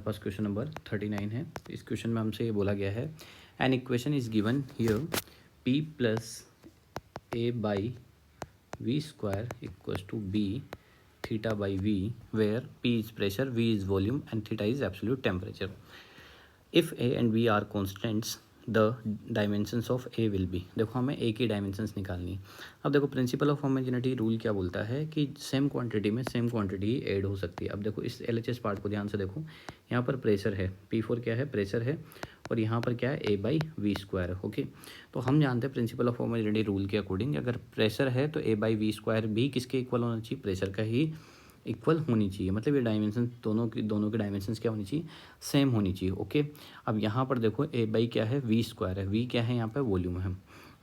पास question number 39 है। इस question में हमसे ये बोला गया है, an equation is given here p plus a by v square equals to b theta by v, where p is pressure, v is volume and theta is absolute temperature. If a and b are constants the dimensions of a will be. देखो हमें a की dimensions निकालनी। अब देखो principal of homogeneity rule क्या बोलता है कि सेम क्वांटिटी में सेम क्वांटिटी ही ऐड हो सकती है। अब देखो इस LHS पार्ट को ध्यान से देखो, यहाँ पर प्रेशर है, P4 क्या है, प्रेशर है, और यहाँ पर क्या है, a by v square. Okay, तो हम जानते हैं प्रिंसिपल ऑफ होमोजेनिटी रूल के अकॉर्डिंग अगर प्रेशर है तो a बाई वी स्क्वायर भी किसके इक्वल होना चाहिए, प्रेशर का ही इक्वल होनी चाहिए। मतलब ये डायमेंशन दोनों की डायमेंशंस क्या होनी चाहिए, सेम होनी चाहिए। ओके, अब यहाँ पर देखो a बाई क्या है, वी स्क्वायर है, v क्या है यहाँ पे, वॉल्यूम है,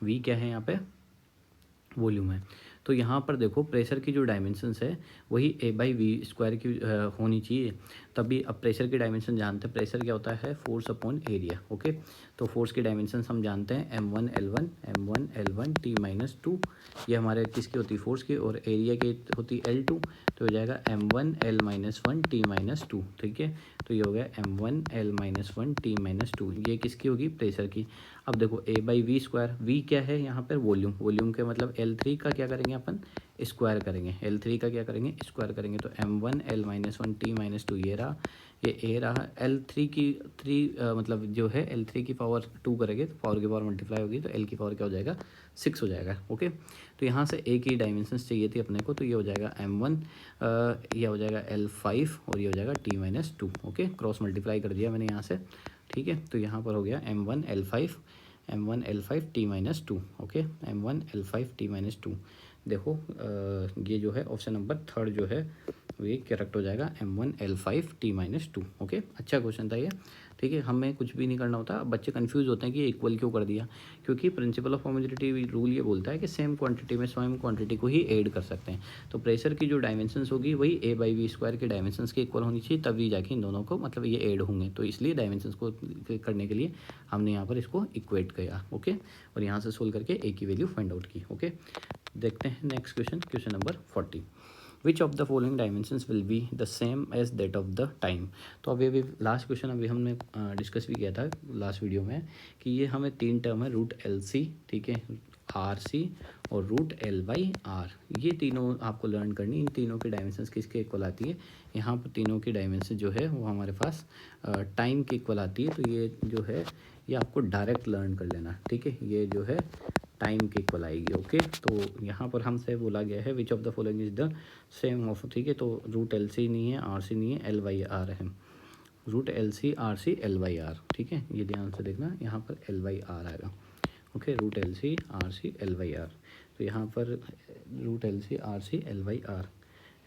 v क्या है यहाँ पे, वॉल्यूम है। तो यहाँ पर देखो प्रेशर की जो डायमेंशंस है वही a बाई वी स्क्वायर की होनी चाहिए। तभी अब प्रेशर की डायमेंशन जानते हैं, प्रेशर क्या होता है, फोर्स अपॉन एरिया। ओके, तो फोर्स की डायमेंशंस हम जानते हैं m1 L1 T-2, ये हमारे किसकी होती है, फोर्स की, और एरिया की होती है L2, तो हो जाएगा m1L-1 T-2। ठीक है, तो ये हो गया m1L-1 T-2, ये किसकी होगी, प्रेशर की। अब देखो a by v square, v क्या है यहाँ पर, वॉल्यूम, वॉल्यूम के मतलब L3 का क्या करेंगे अपन, स्क्वायर करेंगे, L3 का क्या करेंगे, स्क्वायर करेंगे, तो m1L-1 T-2 ये रहा, ये a रहा। L3 की मतलब जो है L3 की पावर 2 करेंगे तो पावर की पावर मल्टीप्लाई होगी, तो L की पावर क्या हो जाएगा, 6 हो जाएगा। ओके, तो यहाँ से a की डायमेंशंस चाहिए थी अपने को, तो ये हो जाएगा m1, ये हो जाएगा L5, और ये हो जाएगा T-2। ओके, क्रॉस मल्टीप्लाई कर दिया मैंने यहाँ से। ठीक है, तो यहाँ पर हो गया m1L5 T-2। Okay, m1L5 T-2। देखो ये जो है ऑप्शन नंबर 3 जो है वो ये करेक्ट हो जाएगा, m1L5 T-2। ओके, अच्छा क्वेश्चन था ये। ठीक है, हमें कुछ भी नहीं करना होता। बच्चे कंफ्यूज होते हैं कि ये इक्वल क्यों कर दिया, क्योंकि प्रिंसिपल ऑफ होमोजेनिटी रूल ये बोलता है कि सेम क्वांटिटी में सेम क्वांटिटी को ही ऐड कर सकते हैं। तो प्रेशर की जो डायमेंशंस होगी वही a बाई वी स्क्वायर के डायमेंशंस के इक्वल होनी चाहिए, तभी जाके इन दोनों को मतलब ये ऐड होंगे। तो इसलिए डायमेंशंस को करने के लिए हमने यहाँ पर इसको इक्वेट किया। ओके, और यहाँ से सोल्व करके a की वैल्यू फाइंड आउट की। ओके, देखते हैं next question, question number 40। Which of the following dimensions will be the same as that of the time. तो अभी लास्ट क्वेश्चन अभी हमने डिस्कस भी किया था लास्ट वीडियो में कि ये हमें 3 टर्म है, √LC, ठीक है, RC और √L/R, ये तीनों आपको लर्न करनी। इन तीनों की डायमेंशंस किसके इक्वल आती है, यहाँ पर तीनों की डायमेंशन जो है वो हमारे पास टाइम के इक्वल आती है। तो ये जो है ये आपको डायरेक्ट लर्न कर लेना। ठीक है, ये जो है टाइम के इक्वल आएगी। ओके, तो यहाँ पर हमसे बोला गया है विच of the following is the same of. ठीक है, तो √LC नहीं है, RC नहीं है, L/R है, √LC RC L/R। ठीक है, ये ध्यान से देखना, यहाँ पर L/R आएगा। ओके, √LC RC L/R, तो यहाँ पर √LC RC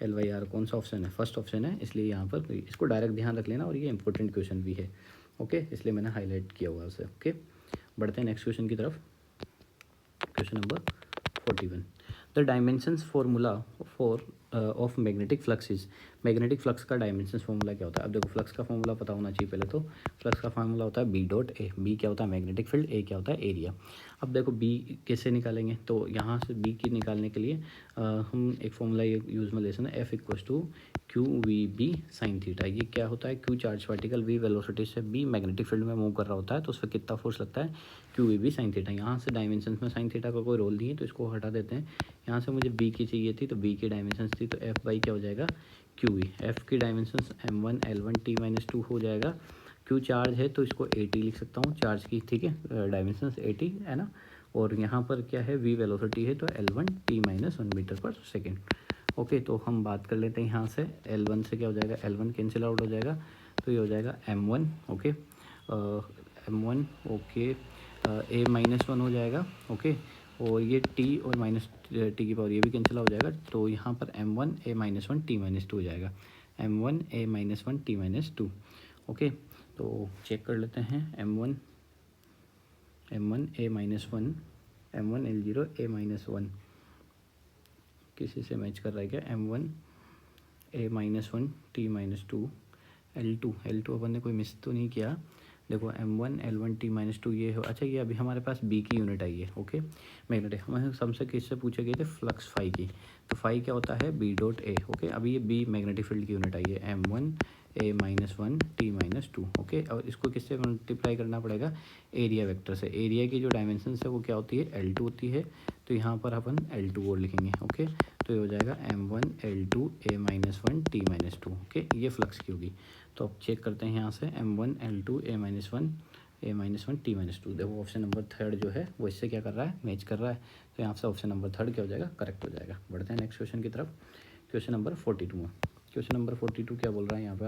L/R कौन सा ऑप्शन है, फर्स्ट ऑप्शन है, इसलिए यहाँ पर इसको डायरेक्ट ध्यान रख लेना, और ये इंपॉर्टेंट क्वेश्चन भी है। ओके, इसलिए मैंने हाईलाइट किया हुआ उसे। ओके, बढ़ते हैं नेक्स्ट क्वेश्चन की तरफ। Question number 41, the dimensions formula for of magnetic flux is. Magnetic flux का डायमेंशंस फार्मूला क्या होता है। अब देखो फ्लक्स का फार्मूला पता होना चाहिए पहले। तो फ्लक्स का फार्मूला होता है B.A। बी क्या होता है, मैग्नेटिक फील्ड, ए क्या होता है, एरिया। अब देखो बी कैसे निकालेंगे, तो यहाँ से बी की निकालने के लिए हम एक फार्मूला यूज़ में ले सकते हैं, F = QVB sin थीटा। ये क्या होता है, Q charge particle, V velocity से B मैग्नेटिक फील्ड में मूव कर रहा होता है, तो उस पर कितना फोर्स लगता है, QVB sin थीटा। यहाँ से डायमेंशंस में sin थीटा का कोई रोल नहीं है, तो इसको हटा देते हैं। यहाँ से मुझे B की चाहिए थी, तो B की डायमेंशंस थी, तो F बाई क्या हो जाएगा, QV। F की डायमेंशंस m1L1 T-2 हो जाएगा। Q चार्ज है तो इसको 80 लिख सकता हूँ, चार्ज की। ठीक है, डायमेंशंस 80 है ना, और यहाँ पर क्या है, V वेलोसिटी है, तो L1 T-1 मीटर पर सेकेंड। ओके, तो हम बात कर लेते हैं यहाँ से, L1 से क्या हो जाएगा, L1 कैंसिल आउट हो जाएगा, तो ये हो जाएगा m1। Okay, m1 okay, a-1 हो जाएगा। ओके, और ये t और माइनस टी की पावर ये भी कैंसिल हो जाएगा, तो यहाँ पर m1 a-1 t-2 हो जाएगा, m1 a-1 t-2। ओके, तो चेक कर लेते हैं, m1 a-1 m1 L0 a-1 किसी से मैच कर रहा है क्या, m1 a-1 t-2 L2 अपन ने कोई मिस तो नहीं किया, देखो M1L1T-2 ये हो, अच्छा ये अभी हमारे पास बी की यूनिट आई है, ओके। मैग्नेटिक हमें सबसे किससे पूछे गए थे, फ्लक्स फाई की। तो फाई क्या होता है, बी डॉट ए, ओके। अभी ये बी मैग्नेटिक फील्ड की यूनिट आई है, M1A-1T-2, ओके। और इसको किससे मल्टीप्लाई करना पड़ेगा, एरिया वेक्टर से। एरिया की जो डायमेंशन है वो क्या होती है, L2 होती है। तो यहाँ पर अपन L2 और लिखेंगे, ओके। तो ये हो जाएगा M1L2A-1T-2, ओके। ये फ्लक्स की होगी। तो अब चेक करते हैं यहाँ से M1L2A-1T-2। देखो ऑप्शन नंबर थर्ड जो है वो इससे क्या कर रहा है, मैच कर रहा है। तो यहाँ से ऑप्शन नंबर थर्ड क्या हो जाएगा, करेक्ट हो जाएगा। बढ़ते हैं नेक्स्ट क्वेश्चन की तरफ। क्वेश्चन नंबर 42 में, क्वेश्चन नंबर 42 क्या बोल रहा है यहाँ पर,